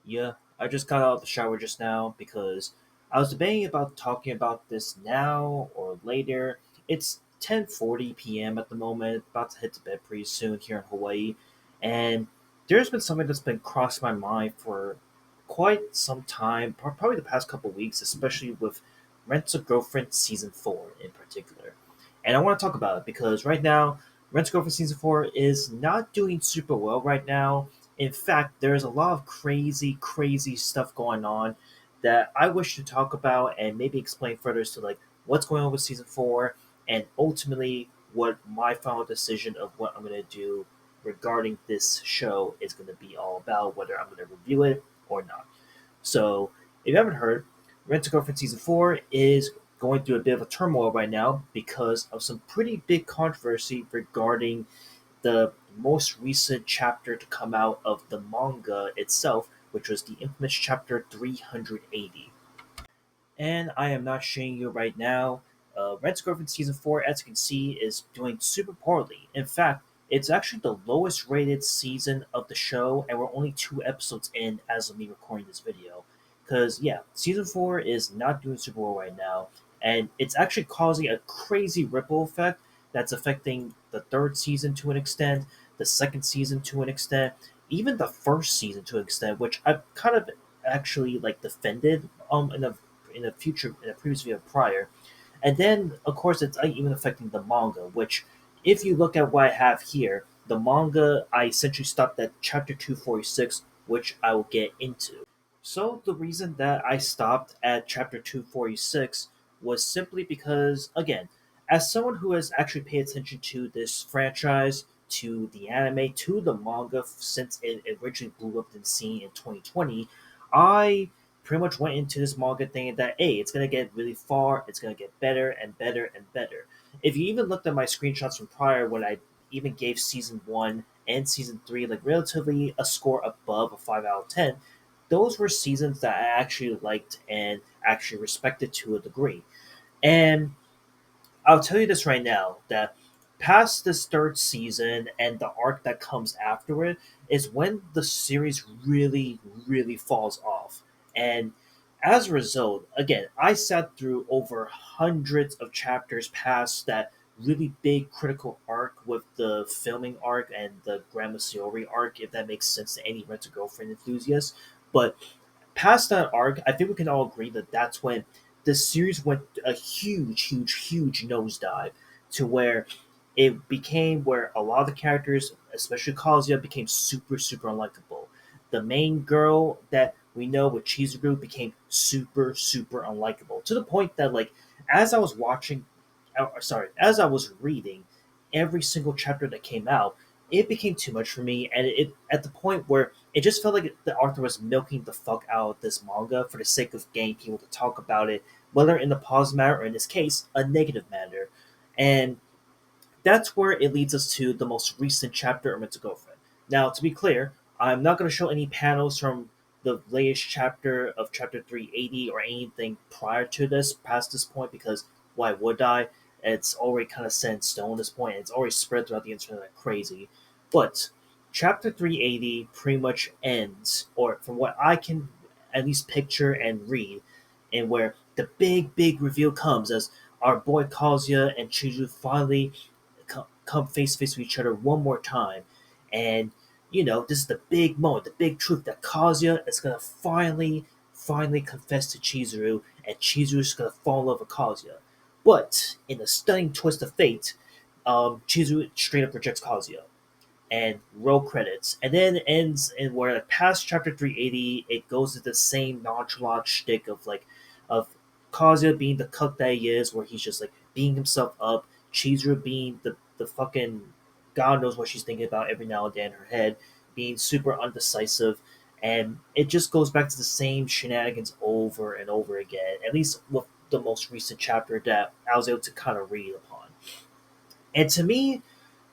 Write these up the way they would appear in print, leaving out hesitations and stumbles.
Yeah, I just got out of the shower just now because I was debating about talking about this now or later. It's 10:40 p.m. at the moment, about to head to bed pretty soon here in Hawaii, and there's been something that's been crossing my mind for quite some time, probably the past couple weeks, especially with Rent a Girlfriend season 4 in particular. And I want to talk about it because right now, Rent a Girlfriend season 4 is not doing super well right now. In fact, there's a lot of crazy, crazy stuff going on that I wish to talk about and maybe explain further as to like what's going on with season 4 and ultimately what my final decision of what I'm gonna do regarding this show is gonna be all about, whether I'm gonna review it or not. So, if you haven't heard, Rent a Girlfriend season 4 is going through a bit of a turmoil right now because of some pretty big controversy regarding the most recent chapter to come out of the manga itself, which was the infamous chapter 380. And I am not showing you right now. Rent a Girlfriend season 4, as you can see, is doing super poorly. In fact, it's actually the lowest rated season of the show, and we're only 2 episodes in as of me recording this video. Because, yeah, season 4 is not doing super well right now, and it's actually causing a crazy ripple effect that's affecting the third season to an extent, the second season to an extent, even the first season to an extent, which I've kind of actually like defended in a previous video prior, and then of course it's even affecting the manga. Which, if you look at what I have here, the manga I essentially stopped at chapter 246, which I will get into. So the reason that I stopped at chapter 246 was simply because, again, as someone who has actually paid attention to this franchise, to the anime, to the manga since it originally blew up in the scene in 2020, I pretty much went into this manga thinking that, hey, it's gonna get really far, it's gonna get better and better and better. If you even looked at my screenshots from prior, when I even gave season 1 and season 3 like relatively a score above a 5 out of 10, those were seasons that I actually liked and actually respected to a degree. And I'll tell you this right now that past this third season and the arc that comes after it is when the series really, really falls off. And as a result, again, I sat through over hundreds of chapters past that really big critical arc with the filming arc and the Grandma Siori arc, if that makes sense to any Rent a Girlfriend enthusiast. But past that arc, I think we can all agree that that's when the series went a huge, huge, huge nosedive to where it became where a lot of the characters, especially Kazuya, became super, super unlikable. The main girl that we know with Chizuru became super, super unlikable to the point that, like, as I was watching, as I was reading every single chapter that came out, it became too much for me, and it at the point where it just felt like the author was milking the fuck out of this manga for the sake of getting people to talk about it, whether in a positive manner or in this case, a negative manner. And that's where it leads us to the most recent chapter of Rent a Girlfriend. Now, to be clear, I'm not going to show any panels from the latest chapter of chapter 380 or anything prior to this, past this point, because why would I? It's already kind of set in stone at this point. It's already spread throughout the internet like crazy. But chapter 380 pretty much ends, or from what I can at least picture and read, and where the big, big reveal comes as our boy Kazuya and Chiju finally come face to face with each other one more time. And, this is the big moment, the big truth that Kazuya is going to finally confess to Chizuru, and Chizuru is going to fall in love with Kazuya. But, in a stunning twist of fate, Chizuru straight up rejects Kazuya. And roll credits. And then it ends in where, like, past chapter 380, it goes to the same nonchalant shtick of Kazuya being the cuck that he is, where he's just like being himself up, Chizuru being the fucking God knows what she's thinking about every now and then in her head, being super undecisive, and it just goes back to the same shenanigans over and over again, at least with the most recent chapter that I was able to kind of read upon. And to me,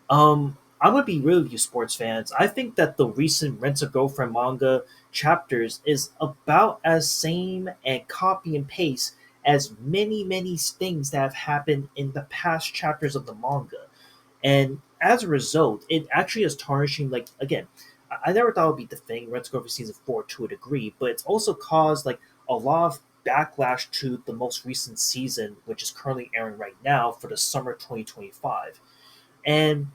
I'm gonna be real with you, sports fans. I think that the recent Rent a Girlfriend manga chapters is about as same and copy and paste as many, many things that have happened in the past chapters of the manga. And as a result, it actually is tarnishing, like, again, I never thought it would be the thing, Rent to Go for season four to a degree, but it's also caused like a lot of backlash to the most recent season, which is currently airing right now for the summer 2025. And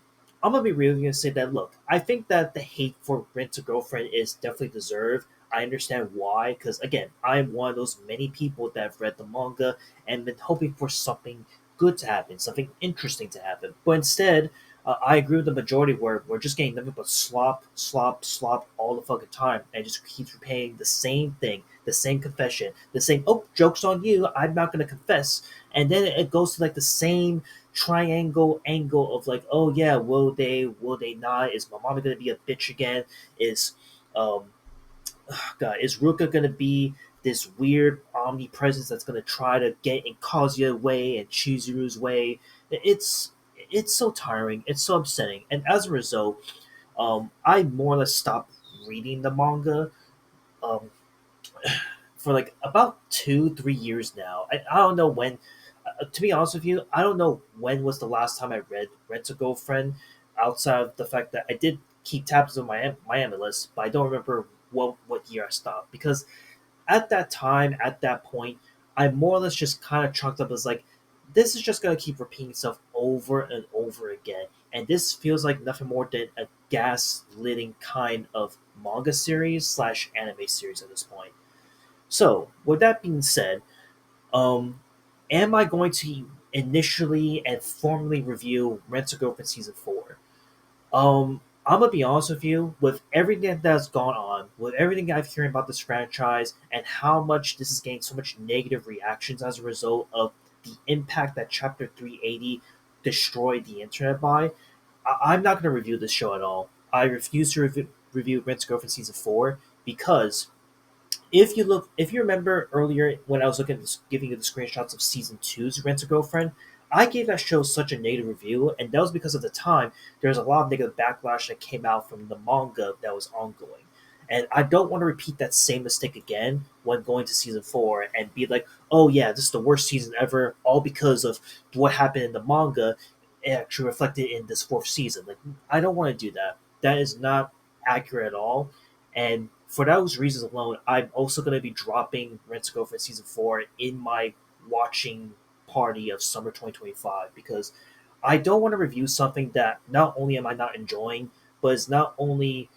I'm gonna be really gonna say that look, I think that the hate for Rent a Girlfriend is definitely deserved. I understand why, because again, I'm one of those many people that have read the manga and been hoping for something good to happen, something interesting to happen. But instead, I agree with the majority where we're just getting nothing but slop, slop, slop all the fucking time, and just keeps repeating the same thing, the same confession, the same oh jokes on you, I'm not gonna confess, and then it goes to like the same triangle angle of like, oh yeah, will they not? Is my mama gonna be a bitch again? Is um God, is Ruka gonna be this weird omnipresence that's gonna try to get in Kazuya's way and Chizuru's way? It's it's so tiring, it's so upsetting. And as a result, I more or less stopped reading the manga. Um for like about 2 3 years now. I don't know when. To be honest with you, I don't know when was the last time I read Rent a Girlfriend. Outside of the fact that I did keep tabs on my Miami list, but I don't remember what year I stopped because at that time, at that point, I more or less just kind of chalked up as like, this is just gonna keep repeating itself over and over again, and this feels like nothing more than a gas-lighting kind of manga series slash anime series at this point. So, with that being said, um, am I going to initially and formally review Rent a Girlfriend season four? I'm gonna be honest with you. With everything that's gone on, with everything I've hearing about this franchise, and how much this is getting so much negative reactions as a result of the impact that Chapter 380 destroyed the internet by, I'm not gonna review this show at all. I refuse to review Rent a Girlfriend season four because if you remember earlier when I was looking at this, giving you the screenshots of season two's Rent a Girlfriend, I gave that show such a negative review, and that was because at the time there was a lot of negative backlash that came out from the manga that was ongoing. And I don't want to repeat that same mistake again when going to season four and be like, oh yeah, this is the worst season ever, all because of what happened in the manga actually reflected in this fourth season. Like, I don't want to do that. That is not accurate at all. And for those reasons alone, I'm also going to be dropping Rent to Go for season four in my watching party of summer 2025 because I don't want to review something that not only am I not enjoying, but is not only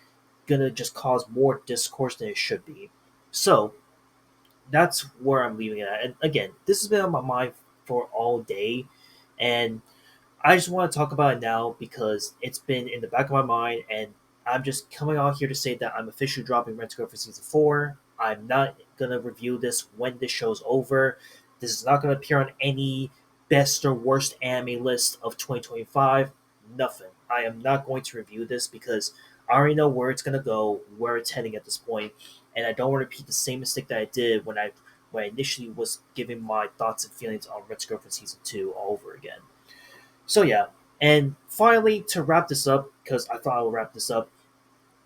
going to just cause more discourse than it should be. So that's where I'm leaving it at. And again, this has been on my mind for all day. And I just want to talk about it now because it's been in the back of my mind, and I'm just coming out here to say that I'm officially dropping Rent to Go for season four. I'm not gonna review this when this show's over. This is not gonna appear on any best or worst anime list of 2025. Nothing. I am not going to review this because I already know where it's gonna go, where it's heading at this point, and I don't want to repeat the same mistake that I did when I initially was giving my thoughts and feelings on Rent to Go for season two all over again. So yeah, and finally to wrap this up, because I thought I would wrap this up,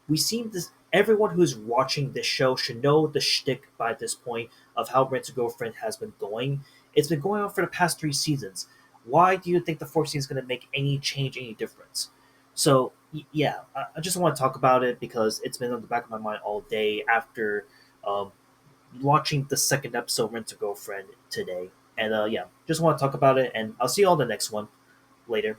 we seem this everyone who's watching this show should know the shtick by this point of how Rent a Girlfriend has been going. It's been going on for the past 3 seasons. Why do you think the fourth season is going to make any change, any difference? So yeah, I just want to talk about it because it's been on the back of my mind all day after um, watching the second episode of Rent a Girlfriend today. And yeah, just want to talk about it, and I'll see you all in the next one later.